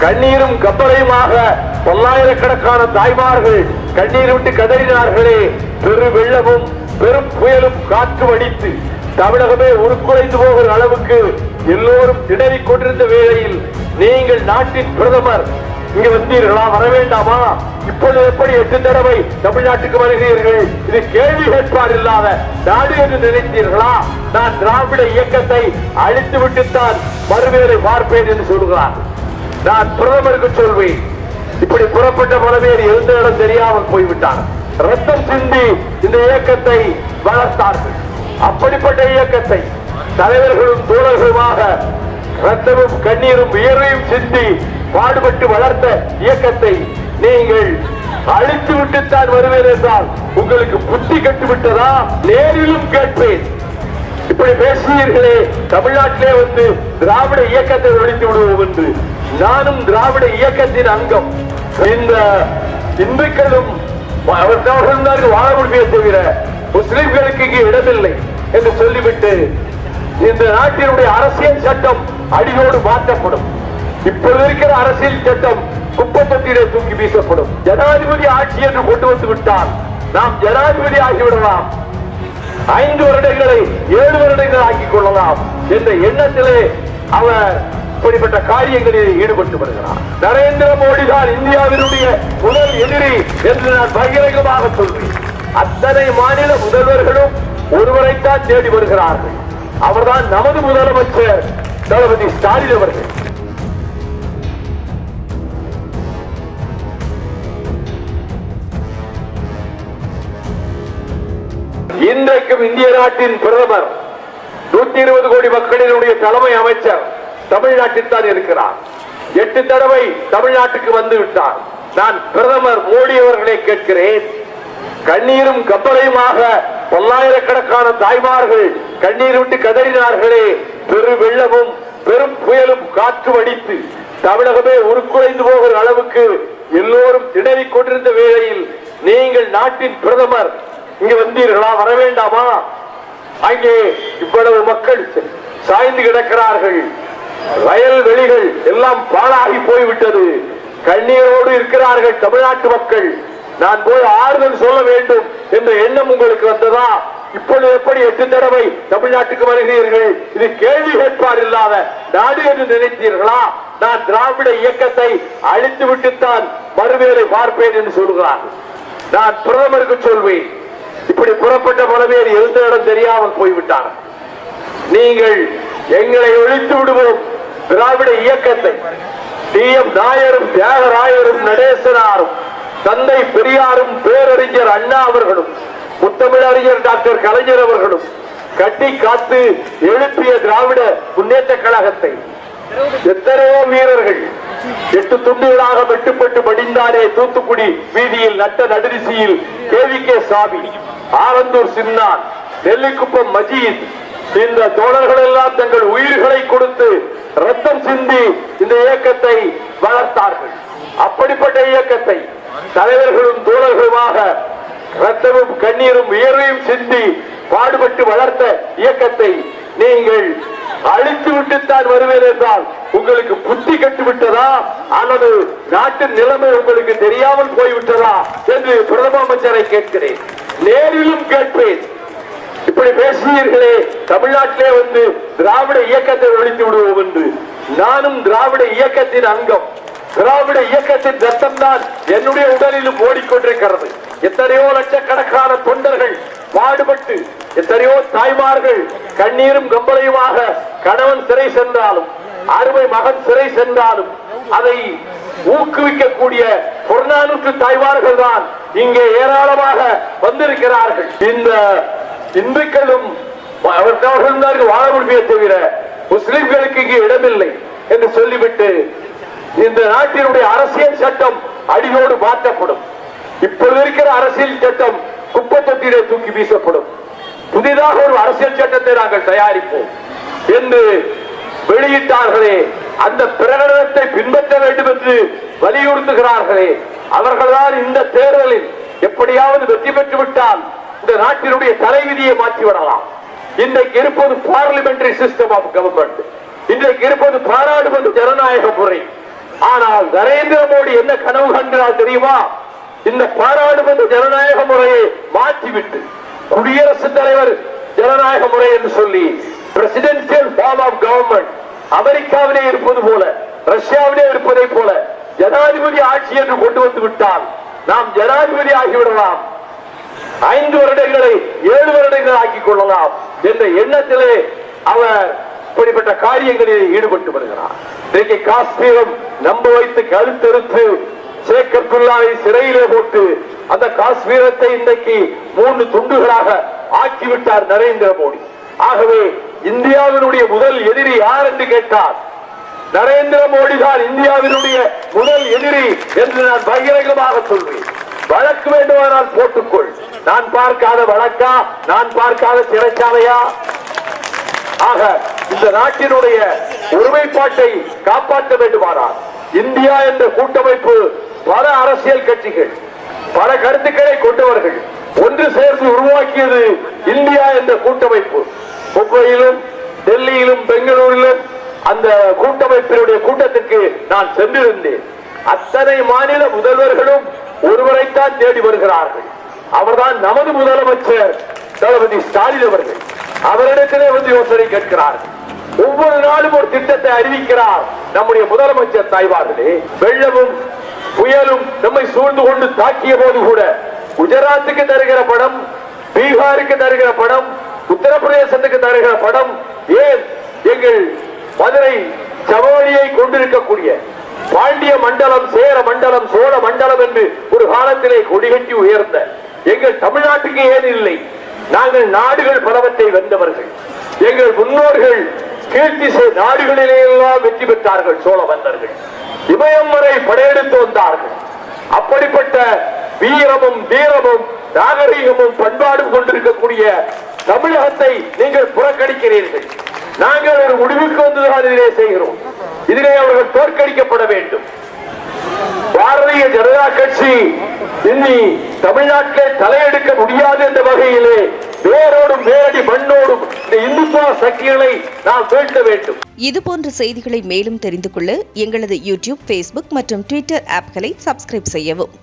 கண்ணீரும் கப்பலையுமாக பல்லாயிரக்கணக்கான தாய்மார்கள் கண்ணீர் விட்டு கதறினார்களே. பெரு வெள்ளமும் பெரும் புயலும் காற்று அடித்து தமிழகமே உருக்குலைந்து போகிற அளவுக்கு எல்லோரும் திணறிக் கொண்டிருந்த வேளையில் நீங்கள் நாட்டின் பிரதமர் இங்க வந்தீர்களா? வர வேண்டாமா? இப்பொழுது எப்படி 8 தடவை தமிழ்நாட்டுக்கு வருகிறீர்கள்? இது கேள்வி கேட்பார் இல்லாத நாடு என்று நினைத்தீர்களா? நான் திராவிட இயக்கத்தை அழித்து விட்டுத்தான் மறுவேளை பார்ப்பேன் என்று சொல்கிறார். நான் பிரதமருக்கு சொல்வேன், இப்படி புறப்பட்ட பலவேறு எந்த இடம் தெரியாமல் போய்விட்டார். ரத்தம் சிந்தி இந்த இயக்கத்தை வளர்த்தார்கள். அப்படிப்பட்ட இயக்கத்தை தலைவர்களும் தோழர்களுமாக ரத்தமும் கண்ணீரும் வியர்வையும் சிந்தி பாடுபட்டு வளர்த்த இயக்கத்தை நீங்கள் அழித்து விட்டுத்தான் வருவேன் என்றால் உங்களுக்கு புத்தி கட்டுவிட்டதா? நேரிலும் கேட்பேன். இப்படி பேசினீர்களே, தமிழ்நாட்டிலே வந்து திராவிட இயக்கத்தை ஒழித்து விடுவோம் என்று. நானும் திராவிட இயக்கத்தின் அங்கம். இந்த இந்துக்களும் அவர்கள் வாழ முடியும் தவிர முஸ்லிம்களுக்கு இங்கே இடமில்லை என்று சொல்லிவிட்டு இந்த நாட்டினுடைய அரசியல் சட்டம் அடியோடு மாற்றப்படும். இப்போது இருக்கிற அரசியல் சட்டம் குப்பத்தொட்டிலே தூக்கி வீசப்படும். ஜனாதிபதி ஆட்சி என்று கொண்டு வந்து விட்டால் நாம் ஜனாதிபதி ஆகிவிடலாம். 5 வருடங்களை 7 வருடங்கள் ஆக்கிக் கொள்ளலாம் என்ற எண்ணத்திலே அவர் இப்படிப்பட்ட காரியங்களில் ஈடுபட்டு வருகிறார். நரேந்திர மோடி தான் இந்தியாவினுடைய முதல் எதிரி என்று நான் பகிரங்கமாக சொல்வேன். அத்தனை மாநில முதல்வர்களும் ஒருவரைத்தான் தேடி வருகிறார்கள். அவர்தான் நமது முதலமைச்சர் தளபதி ஸ்டாலின் அவர்கள். இன்றைக்கும் இந்திய நாட்டின் பிரதமர் 120 கோடி மக்களினுடைய தலைமை அமைச்சர் தமிழ்நாட்டில் தான் இருக்கிறார். 8 தடவை தமிழ்நாட்டுக்கு வந்து விட்டார். நான் பிரதமர் மோடி அவர்களை கேட்கிறேன், கண்ணீரும் கப்பலையுமாக பல்லாயிரக்கணக்கான தாய்மார்கள் கண்ணீர் விட்டு கதறினார்களே. பெரு வெள்ளமும் பெரும் புயலும் காற்று அடித்து தமிழகமே உருக்குலைந்து போகிற அளவுக்கு எல்லோரும் திணறிக் கொண்டிருந்த வேளையில் நீங்கள் நாட்டின் பிரதமர் இங்க வந்தீர்களா? வர வேண்டாமா? அங்கே இவ்வளவு மக்கள் சாய்ந்து கிடக்கிறார்கள். வயல்வெளிகள் எல்லாம் பாழாகி போய்விட்டது. கண்ணீரோடு இருக்கிறார்கள் தமிழ்நாட்டு மக்கள். நான் போய் ஆறுதல் சொல்ல வேண்டும் என்ற எண்ணம் உங்களுக்கு வந்ததா? இப்பொழுது எப்படி 8 தடவை தமிழ்நாட்டுக்கு வருகிறீர்கள்? இது கேள்வி கேட்பார் இல்லாத நாடு என்று நினைத்தீர்களா? நான் திராவிட இயக்கத்தை அழித்து விட்டுத்தான் மறுவேளை பார்ப்பேன் என்று சொல்கிறார். நான் பிரதமருக்கு சொல்வேன், இப்படி புறப்பட்ட பலவேறு எந்த இடம் தெரியாமல் போய்விட்டார். நீங்கள் எங்களை ஒழித்து விடுவோம் திராவிட இயக்கத்தை. டி.எம். நாயரும் தியாகராயரும் நடேசனாரும் தந்தை பெரியாரும் பேரறிஞர் அண்ணா அவர்களும் முத்தமிழறிஞர் டாக்டர் கலைஞர் அவர்களும் கட்டி காத்து எழுப்பிய திராவிட முன்னேற்ற கழகத்தை எத்தனையோ வீரர்கள் 8 துண்டுகளாக வெட்டுப்பட்டு படிந்தாரே தூத்துக்குடி வீதியில் நட்ட நடுரிசியில் கே.வி.கே. சாமி, ஆலந்தூர் சின்னான், நெல்லிக்குப்பம் மஜீத், இந்த தோழர்கள் எல்லாம் தங்கள் உயிர்களை கொடுத்து ரத்தம் சிந்தி இந்த இயக்கத்தை வளர்த்தார்கள். அப்படிப்பட்ட இயக்கத்தை தலைவர்களும் தோழர்களுமாக ரத்தமும் கண்ணீரும் வியர்வையும் சிந்தி பாடுபட்டு வளர்த்த இயக்கத்தை நீங்கள் அழித்து விட்டுத்தான் வருவேன் என்றால் உங்களுக்கு புத்தி கட்டுவிட்டதா? அல்லது நாட்டின் நிலைமை உங்களுக்கு தெரியாமல் போய்விட்டதா என்று பிரதம அமைச்சரை கேட்கிறேன். நேரிலும் கேட்பேன். இப்படி பேசினீர்களே, தமிழ்நாட்டிலே வந்து திராவிட இயக்கத்தை ஒழித்து விடுவோம் என்று. நானும் திராவிட இயக்கத்தின் அங்கம். திராவிட இயக்கத்தின் ரத்தம் தான் என்னுடைய உடலிலும் ஓடிக்கொண்டிருக்கிறது. எத்தனையோ லட்சக்கணக்கான தொண்டர்கள் பாடுபட்டு, எத்தனையோ தாய்மார்கள் கண்ணீரும் கம்பளையுமாக கணவன் சிறை சென்றாலும் அருமை மகன் சிறை சென்றாலும் அதை ஊக்குவிக்கக்கூடிய புறநானூற்று தாய்மார்கள் தான் இங்கே ஏராளமாக வந்திருக்கிறார்கள். இந்த இந்துக்களும் அவர்கள் வாழ முடியும் தவிர முஸ்லிம்களுக்கு இங்கே இடமில்லை என்று சொல்லிவிட்டு இந்த நாட்டினுடைய அரசியல் சட்டம் அடியோடு மாற்றப்படும். இப்பொழுது இருக்கிற அரசியல் சட்டம் குப்பத்தொட்டிலே தூக்கி வீசப்படும். புதிதாக ஒரு அரசியல் சட்டத்தை நாங்கள் தயாரிப்போம் என்று வெளியிட்டார்களே, அந்த பிரகடனத்தை பின்பற்ற வேண்டும் என்று வலியுறுத்துகிறார்களே, அவர்கள்தான் இந்த தேர்தலில் எப்படியாவது வெற்றி பெற்று விட்டால் இந்த நாட்டினுடைய தலைவிதியை மாற்றிவிடலாம். இன்றைக்கு இருப்பது பார்லிமெண்டரி சிஸ்டம் ஆஃப் கவர்மெண்ட், இன்றைக்கு இருப்பது பாராளுமன்ற ஜனநாயக முறை. ஆனால் நரேந்திர மோடி என்ன கனவு காண்கிறார் தெரியுமா? இந்த பாராளுமன்ற ஜனநாயக முறையை மாற்றிவிட்டு குடியரசுத் தலைவர் ஜனநாயக முறை என்று சொல்லி பிரசிடென்சியல் ஃபார்ம் ஆஃப் கவர்மெண்ட் அமெரிக்காவிலே இருப்பது போல, ரஷ்யாவிலே இருப்பதை போல ஜனாதிபதி ஆட்சி என்று கொண்டு வந்து விட்டால் நாம் ஜனாதிபதி ஆகிவிடலாம், 5 வருடங்களை 7 வருடங்கள் ஆக்கிக் கொள்ளலாம் என்ற எண்ணத்திலே அவர் இப்படிப்பட்ட காரியங்களில் ஈடுபட்டு வருகிறார். இன்றைக்கு காஷ்மீரம் நம்ப வைத்து கழுத்தெடுத்து ஷேக் அப்துல்லாவை சிறையிலே போட்டு அந்த காஷ்மீரத்தை இன்றைக்கு 3 துண்டுகளாக ஆக்கிவிட்டார் நரேந்திர மோடி. ஆகவே இந்தியாவினுடைய முதல் எதிரி யார் என்று கேட்டார், நரேந்திர மோடி தான் இந்தியாவினுடைய முதல் எதிரி என்று நான் பகிரங்கமாக சொல்வேன். வழக்கு வேண்டுமானால் போட்டுக்கொள், நான் பார்க்காத வழக்கா, நான் பார்க்காத சிறைச்சாலையா? ஆக இந்த நாட்டினுடைய ஒருமைப்பாட்டை காப்பாற்ற வேண்டுமானால் இந்தியா என்ற கூட்டமைப்பு பல அரசியல் கட்சிகள், பல கருத்துக்களை கொண்டவர்கள் ஒன்று சேர்ந்து உருவாக்கியது இந்தியா என்ற கூட்டமைப்பு. மும்பையிலும் டெல்லியிலும் பெங்களூரிலும் அந்த கூட்டமைப்பினுடைய கூட்டத்திற்கு நான் சென்றிருந்தேன். அத்தனை மாநில முதல்வர்களும் ஒருவரைத்தான் தேடி வருகிறார்கள். அவர்தான் நமது முதலமைச்சர் தளபதி ஸ்டாலின் அவர்கள். அவரிடத்திலே வந்து யோசனை கேட்கிறார்கள். ஒவ்வொரு நாளும் ஒரு திட்டத்தை அறிவிக்கிறார் நம்முடைய முதலமைச்சர் தாய்வார்களே. வெள்ளமும் புயலும் நம்மை சூழ்ந்து கொண்டு தாக்கிய போது கூட குஜராத்துக்கு தருகிற படம், பீகாருக்கு தருகிற படம், உத்தரப்பிரதேசத்துக்கு தருகிற படம், ஏன் எங்கள் மதுரை சமவெளியை கொண்டிருக்கக்கூடிய பாண்டிய மண்டலம், சேர மண்டலம், சோழ மண்டலம் என்று ஒரு காலத்திலே கொடிகட்டி உயர்ந்த எங்கள் தமிழ்நாட்டுக்கு ஏன் இல்லை? நாங்கள் நாடுகள் பலவற்றை வென்றவர்கள். எங்கள் முன்னோர்கள் கீழ்த்திசை நாடுகளிலே எல்லாம் வெற்றி பெற்றார்கள். சோழ மன்னர்கள் இமயம் வரை படையெடுத்து வந்தார்கள். அப்படிப்பட்ட வீரமும் வீரமும் நாகரீகமும் பண்பாடும் கொண்டிருக்கக்கூடிய தமிழகத்தை நீங்கள் புறக்கணிக்கிறீர்கள். நாங்கள் ஒரு முடிவுக்கு வந்துதான் இதிலே செய்கிறோம். இதிலே அவர்கள் தோற்கடிக்கப்பட வேண்டும். பாரதிய ஜனதா கட்சி இனி தமிழ்நாட்டிலே தலையெடுக்க முடியாது என்ற வகையிலே வேரோடும் வேரடி மண்ணோடும் இந்த இந்துத்துவ சக்திகளை நாம் வீழ்த்த வேண்டும். இதுபோன்ற செய்திகளை மேலும் தெரிந்து கொள்ள எங்களது யூடியூப், Facebook மற்றும் Twitter ஆப்களை சப்ஸ்கிரைப் செய்யவும்.